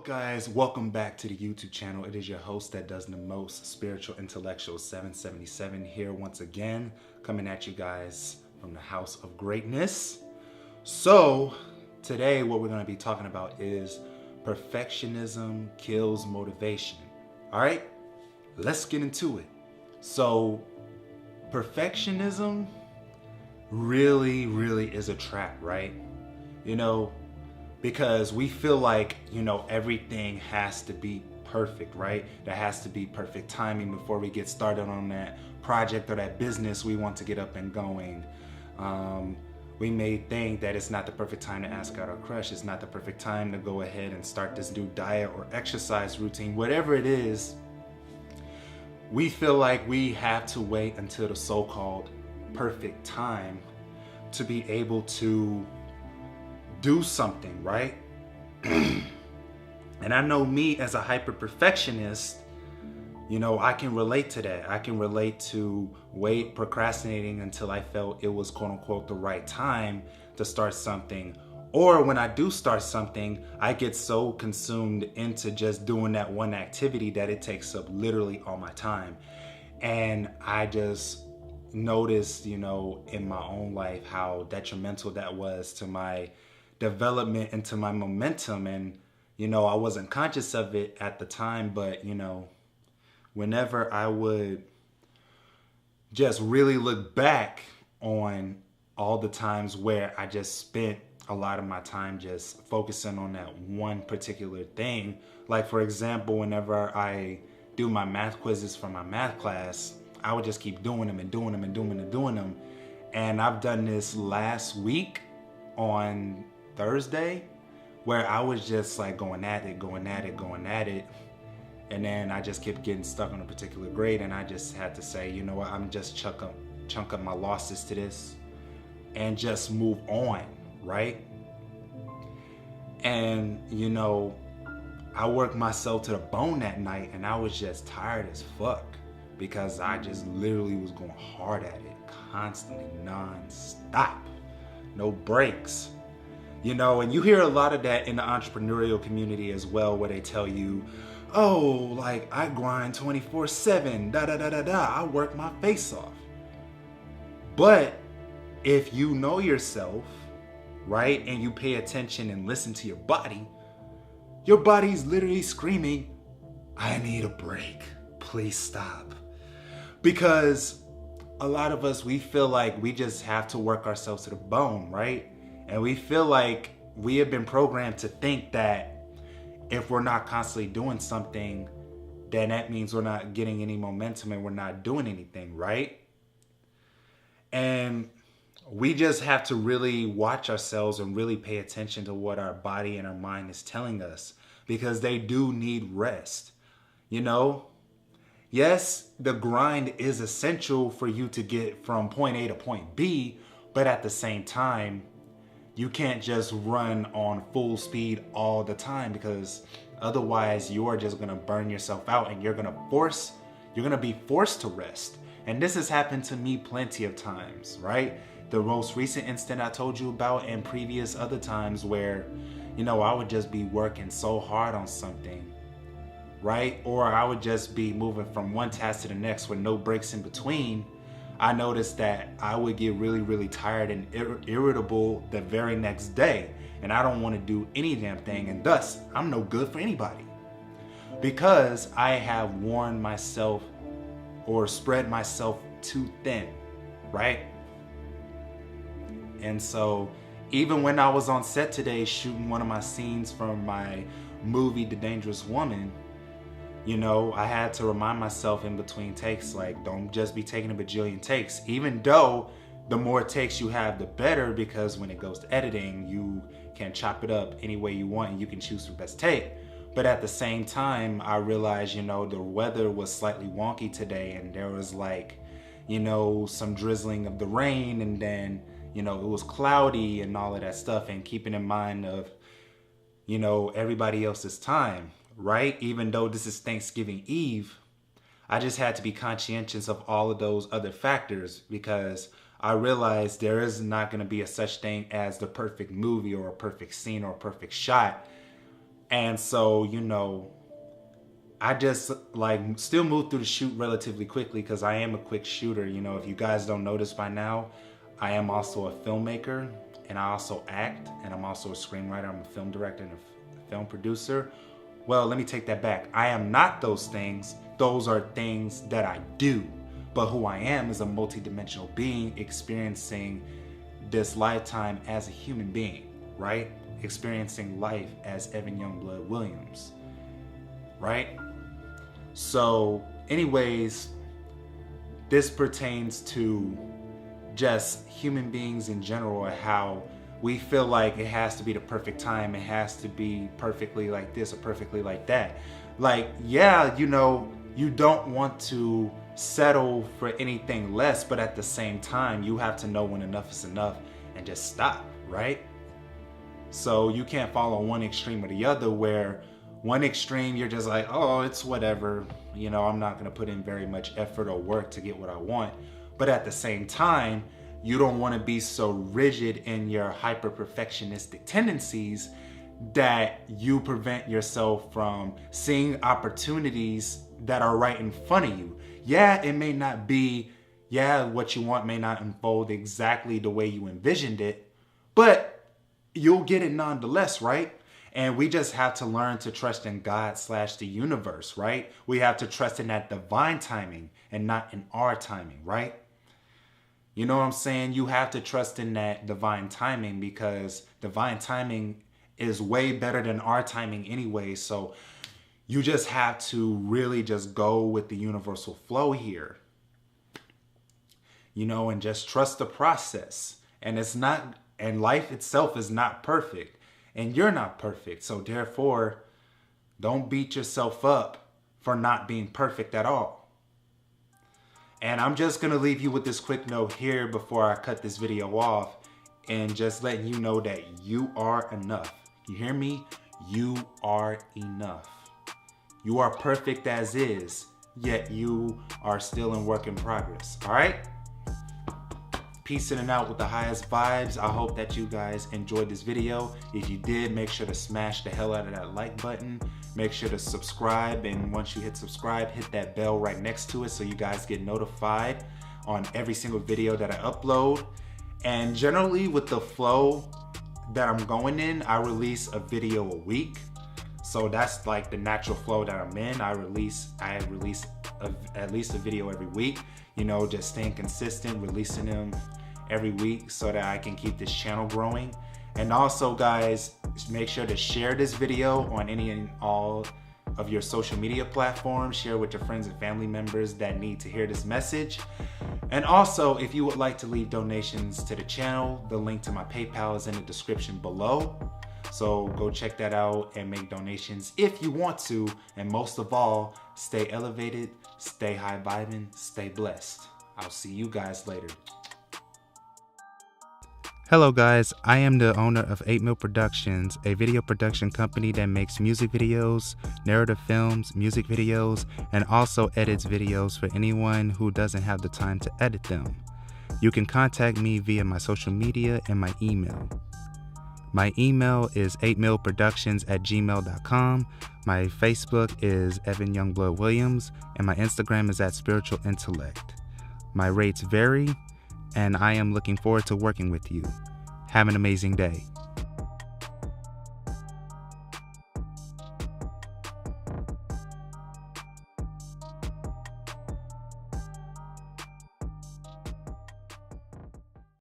guys? Welcome back to the YouTube channel. It is your host that does the most, Spiritual Intellectual 777, here once again, coming at you guys from the House of Greatness. So today what we're going to be talking about is perfectionism kills motivation. All right, let's get into it. So perfectionism really is a trap, right? Because we feel like, everything has to be perfect, right? There has to be perfect timing before we get started on that project or that business we want to get up and going. We may think that it's not the perfect time to ask out our crush. It's not the perfect time to go ahead and start this new diet or exercise routine. Whatever it is, we feel like we have to wait until the so-called perfect time to be able to do something, right? And I know me as a hyper perfectionist, I can relate to that. I can relate to procrastinating until I felt it was quote unquote the right time to start something. Or when I do start something, I get so consumed into just doing that one activity that it takes up literally all my time. And I just noticed, in my own life how detrimental that was to my development and to my momentum. And I wasn't conscious of it at the time, but whenever I would just really look back on all the times where I just spent a lot of my time just focusing on that one particular thing, like for example, whenever I do my math quizzes for my math class, I would just keep doing them and doing them and doing them and doing them. And I've done this last week on Thursday, where I was just like going at it. And then I just kept getting stuck on a particular grade, and I just had to say, you know what, I'm just chunk up my losses to this and just move on, right? And I worked myself to the bone that night, and I was just tired as fuck because I just literally was going hard at it constantly, non-stop, no breaks. And you hear a lot of that in the entrepreneurial community as well, where they tell you, oh, like I grind 24/7, I work my face off. But if you know yourself, right, and you pay attention and listen to your body's literally screaming, I need a break, please stop. Because a lot of us, we feel like we just have to work ourselves to the bone, right? And we feel like we have been programmed to think that if we're not constantly doing something, then that means we're not getting any momentum and we're not doing anything, right? And we just have to really watch ourselves and really pay attention to what our body and our mind is telling us, because they do need rest. Yes, the grind is essential for you to get from point A to point B, but at the same time, you can't just run on full speed all the time, because otherwise you are just going to burn yourself out and you're going to be forced to rest. And this has happened to me plenty of times, right? The most recent incident I told you about, and previous other times where, I would just be working so hard on something, right? Or I would just be moving from one task to the next with no breaks in between. I noticed that I would get really tired and irritable the very next day, and I don't want to do any damn thing, and thus I'm no good for anybody, because I have worn myself or spread myself too thin, right? And so even when I was on set today shooting one of my scenes from my movie The Dangerous Woman, I had to remind myself in between takes, like, don't just be taking a bajillion takes, even though the more takes you have, the better, because when it goes to editing, you can chop it up any way you want and you can choose the best take. But at the same time, I realized, the weather was slightly wonky today, and there was like, some drizzling of the rain, and then, it was cloudy and all of that stuff, and keeping in mind of, everybody else's time. Right? Even though this is Thanksgiving Eve, I just had to be conscientious of all of those other factors, because I realized there is not going to be a such thing as the perfect movie or a perfect scene or a perfect shot And so, I just like still move through the shoot relatively quickly because I am a quick shooter. If you guys don't notice by now, I am also a filmmaker, and I also act, and I'm also a screenwriter. I'm a film director and a film producer. Well, let me take that back. I am not those things. Those are things that I do. But who I am is a multidimensional being experiencing this lifetime as a human being, right? Experiencing life as Evan Youngblood Williams, right? So anyways, this pertains to just human beings in general, and how we feel like it has to be the perfect time. It has to be perfectly like this or perfectly like that. Like, yeah, you don't want to settle for anything less, but at the same time, you have to know when enough is enough and just stop, right? So you can't follow one extreme or the other, where one extreme you're just like, oh, it's whatever, I'm not going to put in very much effort or work to get what I want. But at the same time, you don't want to be so rigid in your hyper perfectionistic tendencies that you prevent yourself from seeing opportunities that are right in front of you. Yeah, it may not be, what you want may not unfold exactly the way you envisioned it, but you'll get it nonetheless, right? And we just have to learn to trust in God/the universe, right? We have to trust in that divine timing and not in our timing, right? You know what I'm saying? You have to trust in that divine timing, because divine timing is way better than our timing anyway. So you just have to really just go with the universal flow here, and just trust the process. And life itself is not perfect, and you're not perfect. So therefore, don't beat yourself up for not being perfect at all. And I'm just going to leave you with this quick note here before I cut this video off, and just letting you know that you are enough. You hear me? You are enough. You are perfect as is, yet you are still in work in progress. All right? Peace in and out with the highest vibes. I hope that you guys enjoyed this video. If you did, make sure to smash the hell out of that like button. Make sure to subscribe, and once you hit subscribe, hit that bell right next to it so you guys get notified on every single video that I upload. And generally with the flow that I'm going in, I release a video a week. So that's like the natural flow that I'm in. I release at least a video every week, just staying consistent, releasing them every week so that I can keep this channel growing. And also, guys, make sure to share this video on any and all of your social media platforms. Share with your friends and family members that need to hear this message. And also, if you would like to leave donations to the channel, the link to my PayPal is in the description below. So go check that out and make donations if you want to. And most of all, stay elevated, stay high vibing, stay blessed. I'll see you guys later. Hello guys, I am the owner of 8 Mil Productions, a video production company that makes music videos, narrative films, music videos, and also edits videos for anyone who doesn't have the time to edit them. You can contact me via my social media and my email. My email is 8milproductions@gmail.com. My Facebook is Evan Youngblood Williams, and my Instagram is @Spiritual Intellect. My rates vary, and I am looking forward to working with you. Have an amazing day.